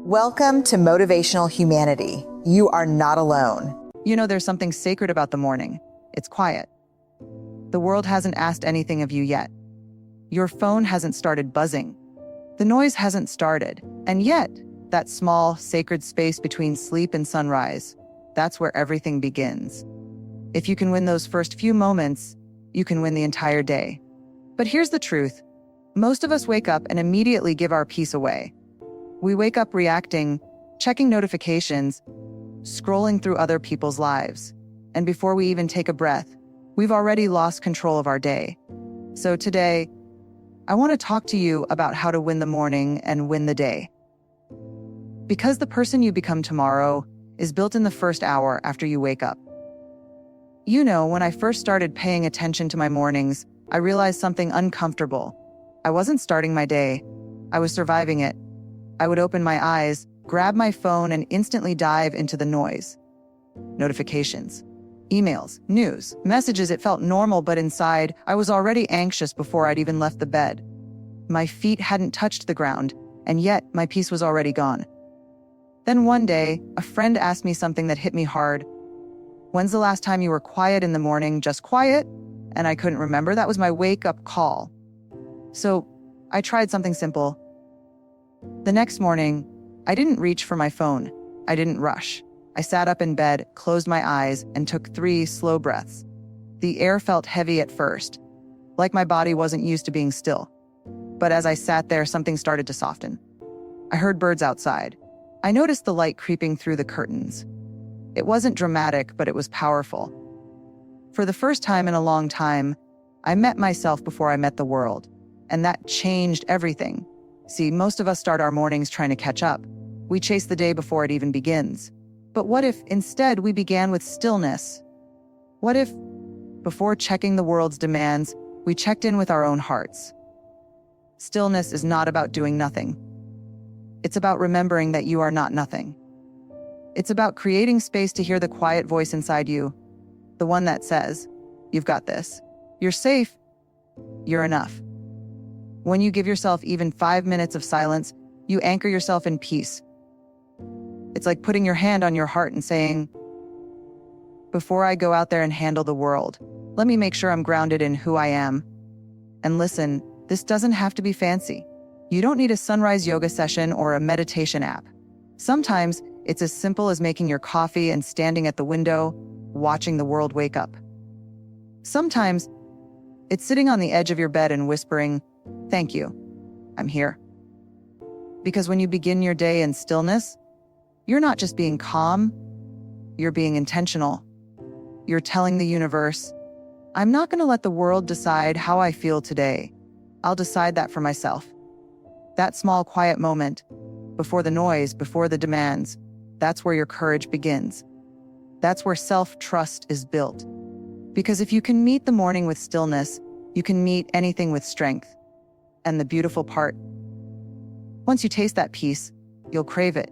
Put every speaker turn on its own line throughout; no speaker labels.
Welcome to Motivational Humanity. You are not alone.
You know, there's something sacred about the morning. It's quiet. The world hasn't asked anything of you yet. Your phone hasn't started buzzing. The noise hasn't started. And yet, that small, sacred space between sleep and sunrise, that's where everything begins. If you can win those first few moments, you can win the entire day. But here's the truth. Most of us wake up and immediately give our peace away. We wake up reacting, checking notifications, scrolling through other people's lives. And before we even take a breath, we've already lost control of our day. So today, I want to talk to you about how to win the morning and win the day. Because the person you become tomorrow is built in the first hour after you wake up. You know, when I first started paying attention to my mornings, I realized something uncomfortable. I wasn't starting my day. I was surviving it. I would open my eyes, grab my phone, and instantly dive into the noise. Notifications, emails, news, messages. It felt normal, but inside, I was already anxious before I'd even left the bed. My feet hadn't touched the ground, and yet my peace was already gone. Then one day, a friend asked me something that hit me hard. "When's the last time you were quiet in the morning, just quiet?" And I couldn't remember. That was my wake-up call. So I tried something simple. The next morning, I didn't reach for my phone. I didn't rush. I sat up in bed, closed my eyes, and took 3 slow breaths. The air felt heavy at first, like my body wasn't used to being still. But as I sat there, something started to soften. I heard birds outside. I noticed the light creeping through the curtains. It wasn't dramatic, but it was powerful. For the first time in a long time, I met myself before I met the world, and that changed everything. See, most of us start our mornings trying to catch up. We chase the day before it even begins. But what if, instead, we began with stillness? What if, before checking the world's demands, we checked in with our own hearts? Stillness is not about doing nothing. It's about remembering that you are not nothing. It's about creating space to hear the quiet voice inside you, the one that says, "You've got this. You're safe. You're enough." When you give yourself even 5 minutes of silence, you anchor yourself in peace. It's like putting your hand on your heart and saying, "Before I go out there and handle the world, let me make sure I'm grounded in who I am." And listen, this doesn't have to be fancy. You don't need a sunrise yoga session or a meditation app. Sometimes it's as simple as making your coffee and standing at the window, watching the world wake up. Sometimes it's sitting on the edge of your bed and whispering, "Thank you, I'm here." Because when you begin your day in stillness, you're not just being calm, you're being intentional. You're telling the universe, "I'm not going to let the world decide how I feel today. I'll decide that for myself." That small, quiet moment, before the noise, before the demands, that's where your courage begins. That's where self-trust is built. Because if you can meet the morning with stillness, you can meet anything with strength. And the beautiful part, once you taste that peace, you'll crave it.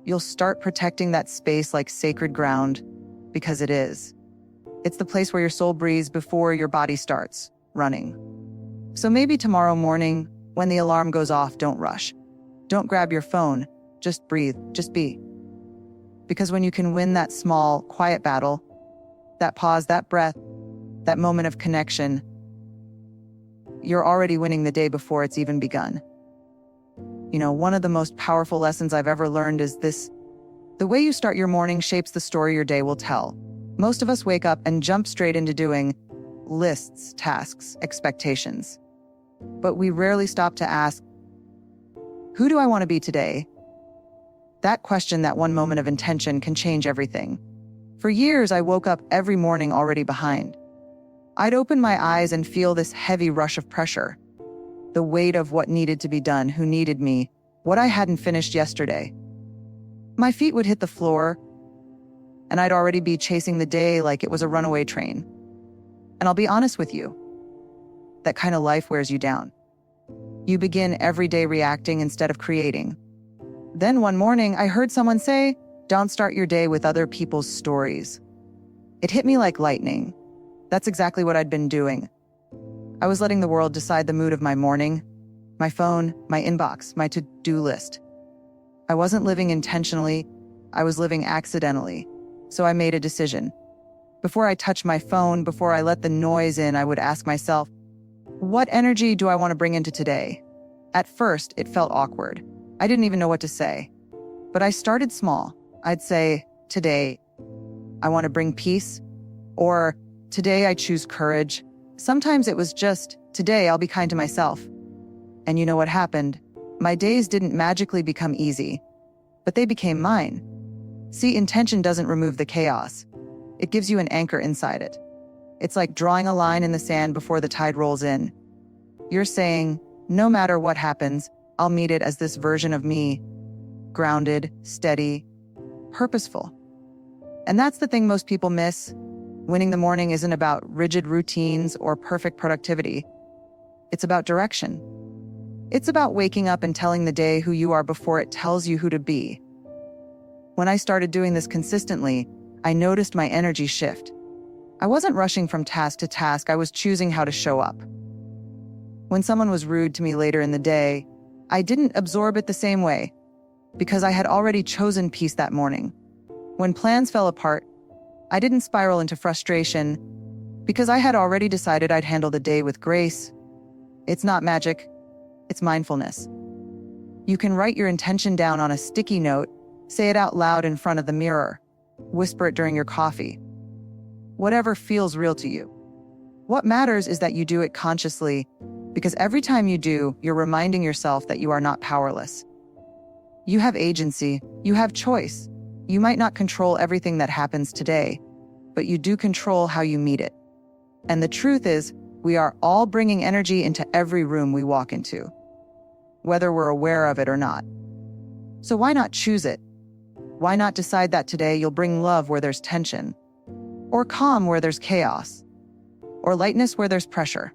You'll start protecting that space like sacred ground, because it is. It's the place where your soul breathes before your body starts running. So maybe tomorrow morning, when the alarm goes off, don't rush. Don't grab your phone. Just breathe. Just be. Because when you can win that small, quiet battle, that pause, that breath, that moment of connection, you're already winning the day before it's even begun. You know, one of the most powerful lessons I've ever learned is this: the way you start your morning shapes the story your day will tell. Most of us wake up and jump straight into doing lists, tasks, expectations. But we rarely stop to ask, who do I want to be today? That question, that one moment of intention, can change everything. For years, I woke up every morning already behind. I'd open my eyes and feel this heavy rush of pressure. The weight of what needed to be done, who needed me, what I hadn't finished yesterday. My feet would hit the floor, and I'd already be chasing the day like it was a runaway train. And I'll be honest with you, that kind of life wears you down. You begin every day reacting instead of creating. Then one morning, I heard someone say, "Don't start your day with other people's stories." It hit me like lightning. That's exactly what I'd been doing. I was letting the world decide the mood of my morning, my phone, my inbox, my to-do list. I wasn't living intentionally, I was living accidentally. So I made a decision. Before I touched my phone, before I let the noise in, I would ask myself, what energy do I want to bring into today? At first, it felt awkward. I didn't even know what to say. But I started small. I'd say, today, I want to bring peace, or today I choose courage. Sometimes it was just, today I'll be kind to myself. And you know what happened? My days didn't magically become easy, but they became mine. See, intention doesn't remove the chaos. It gives you an anchor inside it. It's like drawing a line in the sand before the tide rolls in. You're saying, no matter what happens, I'll meet it as this version of me, grounded, steady, purposeful. And that's the thing most people miss. Winning the morning isn't about rigid routines or perfect productivity. It's about direction. It's about waking up and telling the day who you are before it tells you who to be. When I started doing this consistently, I noticed my energy shift. I wasn't rushing from task to task, I was choosing how to show up. When someone was rude to me later in the day, I didn't absorb it the same way, because I had already chosen peace that morning. When plans fell apart, I didn't spiral into frustration, because I had already decided I'd handle the day with grace. It's not magic, it's mindfulness. You can write your intention down on a sticky note, say it out loud in front of the mirror, whisper it during your coffee. Whatever feels real to you. What matters is that you do it consciously, because every time you do, you're reminding yourself that you are not powerless. You have agency, you have choice. You might not control everything that happens today, but you do control how you meet it. And the truth is, we are all bringing energy into every room we walk into, whether we're aware of it or not. So why not choose it? Why not decide that today you'll bring love where there's tension, or calm where there's chaos, or lightness where there's pressure?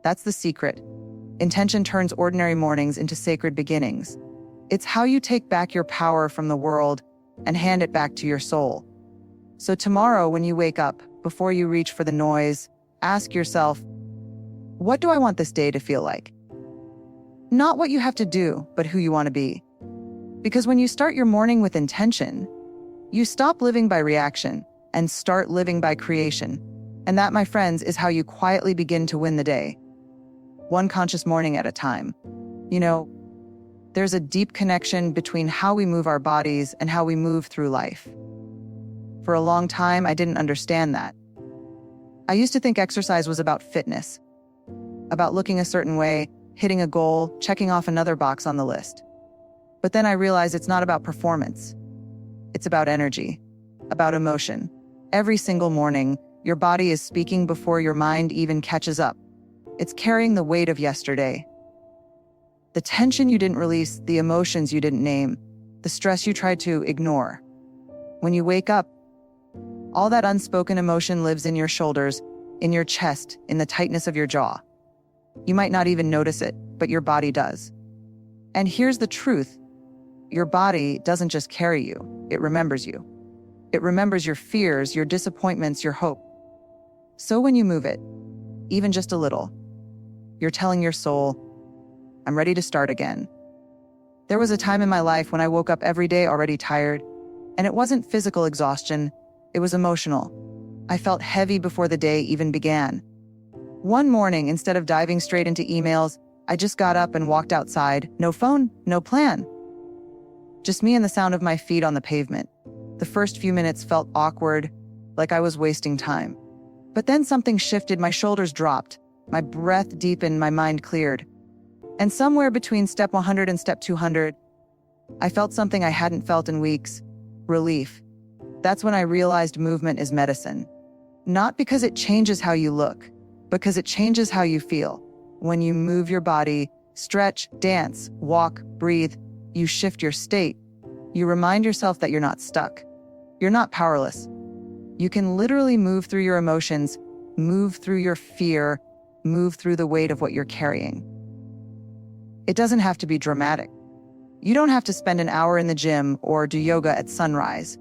That's the secret. Intention turns ordinary mornings into sacred beginnings. It's how you take back your power from the world and hand it back to your soul. So tomorrow, when you wake up, before you reach for the noise, ask yourself, what do I want this day to feel like? Not what you have to do, but who you want to be. Because when you start your morning with intention, you stop living by reaction and start living by creation. And that, my friends, is how you quietly begin to win the day. One conscious morning at a time. You know, there's a deep connection between how we move our bodies and how we move through life. For a long time, I didn't understand that. I used to think exercise was about fitness, about looking a certain way, hitting a goal, checking off another box on the list. But then I realized it's not about performance. It's about energy, about emotion. Every single morning, your body is speaking before your mind even catches up. It's carrying the weight of yesterday. The tension you didn't release, the emotions you didn't name, the stress you tried to ignore. When you wake up, all that unspoken emotion lives in your shoulders, in your chest, in the tightness of your jaw. You might not even notice it, but your body does. And here's the truth. Your body doesn't just carry you, it remembers you. It remembers your fears, your disappointments, your hope. So when you move it, even just a little, you're telling your soul, I'm ready to start again. There was a time in my life when I woke up every day already tired, and it wasn't physical exhaustion, it was emotional. I felt heavy before the day even began. One morning, instead of diving straight into emails, I just got up and walked outside. No phone, no plan. Just me and the sound of my feet on the pavement. The first few minutes felt awkward, like I was wasting time. But then something shifted, my shoulders dropped, my breath deepened, my mind cleared. And somewhere between step 100 and step 200, I felt something I hadn't felt in weeks, relief. That's when I realized movement is medicine. Not because it changes how you look, because it changes how you feel. When you move your body, stretch, dance, walk, breathe, you shift your state. You remind yourself that you're not stuck. You're not powerless. You can literally move through your emotions, move through your fear, move through the weight of what you're carrying. It doesn't have to be dramatic. You don't have to spend an hour in the gym or do yoga at sunrise.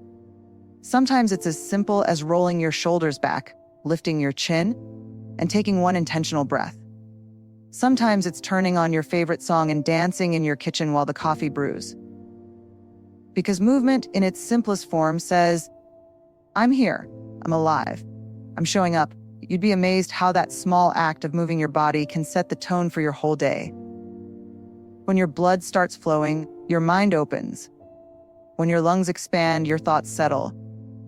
Sometimes it's as simple as rolling your shoulders back, lifting your chin, and taking one intentional breath. Sometimes it's turning on your favorite song and dancing in your kitchen while the coffee brews. Because movement in its simplest form says, I'm here, I'm alive, I'm showing up. You'd be amazed how that small act of moving your body can set the tone for your whole day. When your blood starts flowing, your mind opens. When your lungs expand, your thoughts settle.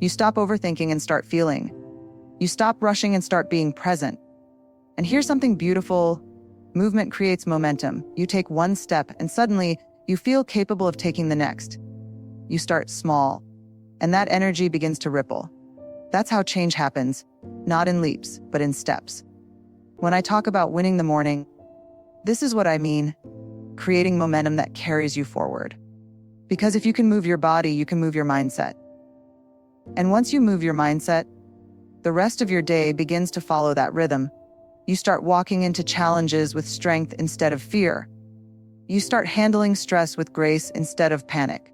You stop overthinking and start feeling. You stop rushing and start being present. And here's something beautiful. Movement creates momentum. You take one step and suddenly you feel capable of taking the next. You start small, and that energy begins to ripple. That's how change happens, not in leaps, but in steps. When I talk about winning the morning, this is what I mean, creating momentum that carries you forward. Because if you can move your body, you can move your mindset. And once you move your mindset, the rest of your day begins to follow that rhythm. You start walking into challenges with strength instead of fear. You start handling stress with grace instead of panic.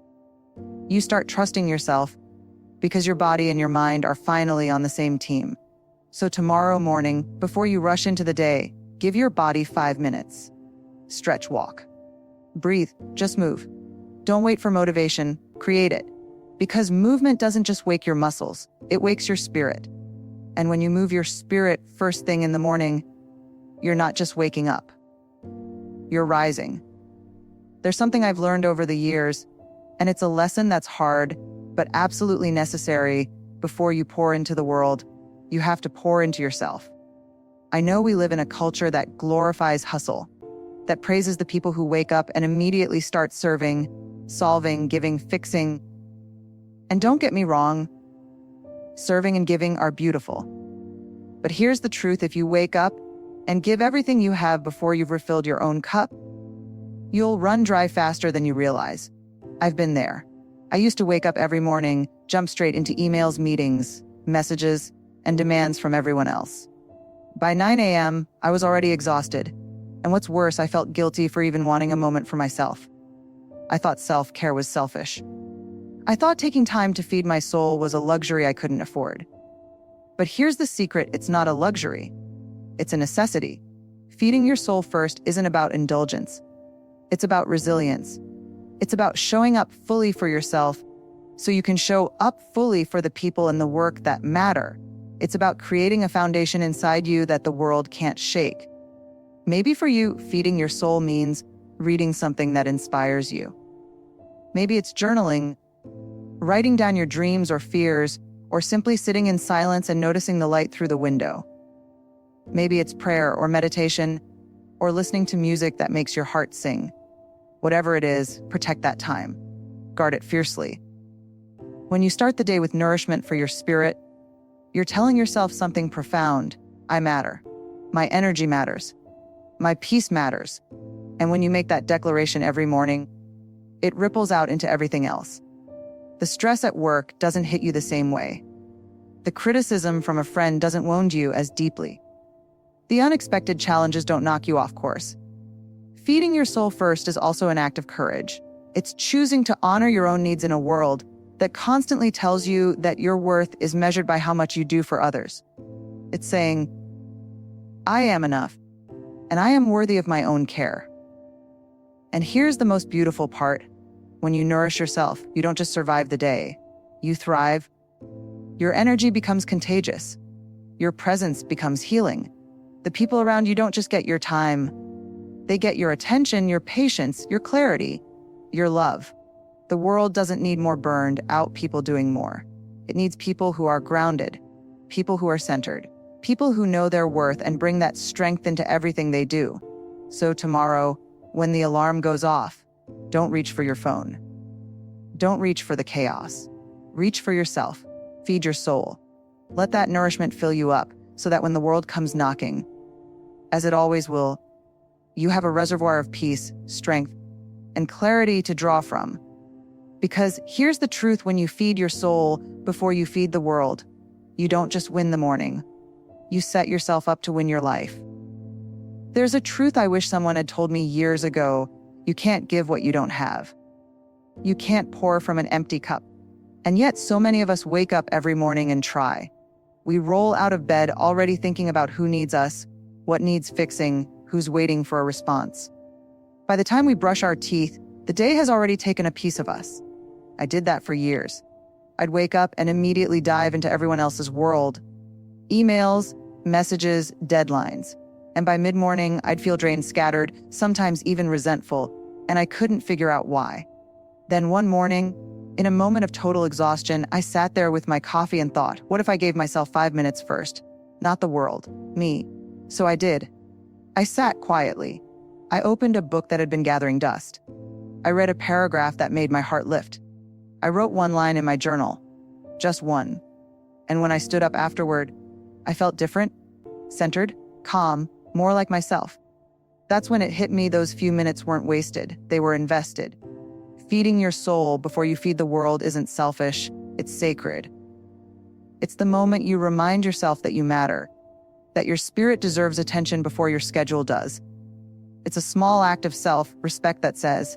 You start trusting yourself because your body and your mind are finally on the same team. So tomorrow morning, before you rush into the day, give your body 5 minutes. Stretch, walk. Breathe, just move. Don't wait for motivation, create it. Because movement doesn't just wake your muscles, it wakes your spirit. And when you move your spirit first thing in the morning, you're not just waking up. You're rising. There's something I've learned over the years, and it's a lesson that's hard, but absolutely necessary. Before you pour into the world, you have to pour into yourself. I know we live in a culture that glorifies hustle, that praises the people who wake up and immediately start serving, solving, giving, fixing. And don't get me wrong, serving and giving are beautiful. But here's the truth: if you wake up and give everything you have before you've refilled your own cup, you'll run dry faster than you realize. I've been there. I used to wake up every morning, jump straight into emails, meetings, messages, and demands from everyone else. By 9 a.m., I was already exhausted. And what's worse, I felt guilty for even wanting a moment for myself. I thought self-care was selfish. I thought taking time to feed my soul was a luxury I couldn't afford. But here's the secret: it's not a luxury. It's a necessity. Feeding your soul first isn't about indulgence. It's about resilience. It's about showing up fully for yourself so you can show up fully for the people and the work that matter. It's about creating a foundation inside you that the world can't shake. Maybe for you, feeding your soul means reading something that inspires you. Maybe it's journaling, writing down your dreams or fears, or simply sitting in silence and noticing the light through the window. Maybe it's prayer or meditation, or listening to music that makes your heart sing. Whatever it is, protect that time. Guard it fiercely. When you start the day with nourishment for your spirit, you're telling yourself something profound. I matter. My energy matters. My peace matters. And when you make that declaration every morning, it ripples out into everything else. The stress at work doesn't hit you the same way. The criticism from a friend doesn't wound you as deeply. The unexpected challenges don't knock you off course. Feeding your soul first is also an act of courage. It's choosing to honor your own needs in a world that constantly tells you that your worth is measured by how much you do for others. It's saying, I am enough, and I am worthy of my own care. And here's the most beautiful part. When you nourish yourself, you don't just survive the day, you thrive. Your energy becomes contagious. Your presence becomes healing. The people around you don't just get your time. They get your attention, your patience, your clarity, your love. The world doesn't need more burned out people doing more. It needs people who are grounded, people who are centered, people who know their worth and bring that strength into everything they do. So tomorrow, when the alarm goes off, don't reach for your phone. Don't reach for the chaos. Reach for yourself. Feed your soul. Let that nourishment fill you up so that when the world comes knocking, as it always will, you have a reservoir of peace, strength, and clarity to draw from. Because here's the truth: when you feed your soul before you feed the world, you don't just win the morning. You set yourself up to win your life. There's a truth I wish someone had told me years ago: you can't give what you don't have. You can't pour from an empty cup. And yet so many of us wake up every morning and try. We roll out of bed already thinking about who needs us, what needs fixing, who's waiting for a response. By the time we brush our teeth, the day has already taken a piece of us. I did that for years. I'd wake up and immediately dive into everyone else's world. Emails, messages, deadlines. And by mid-morning, I'd feel drained, scattered, sometimes even resentful, and I couldn't figure out why. Then one morning, in a moment of total exhaustion, I sat there with my coffee and thought, what if I gave myself 5 minutes first? Not the world, me. So I did. I sat quietly. I opened a book that had been gathering dust. I read a paragraph that made my heart lift. I wrote one line in my journal, just one. And when I stood up afterward, I felt different, centered, calm, more like myself. That's when it hit me those few minutes weren't wasted, they were invested. Feeding your soul before you feed the world isn't selfish, it's sacred. It's the moment you remind yourself that you matter, that your spirit deserves attention before your schedule does. It's a small act of self-respect that says,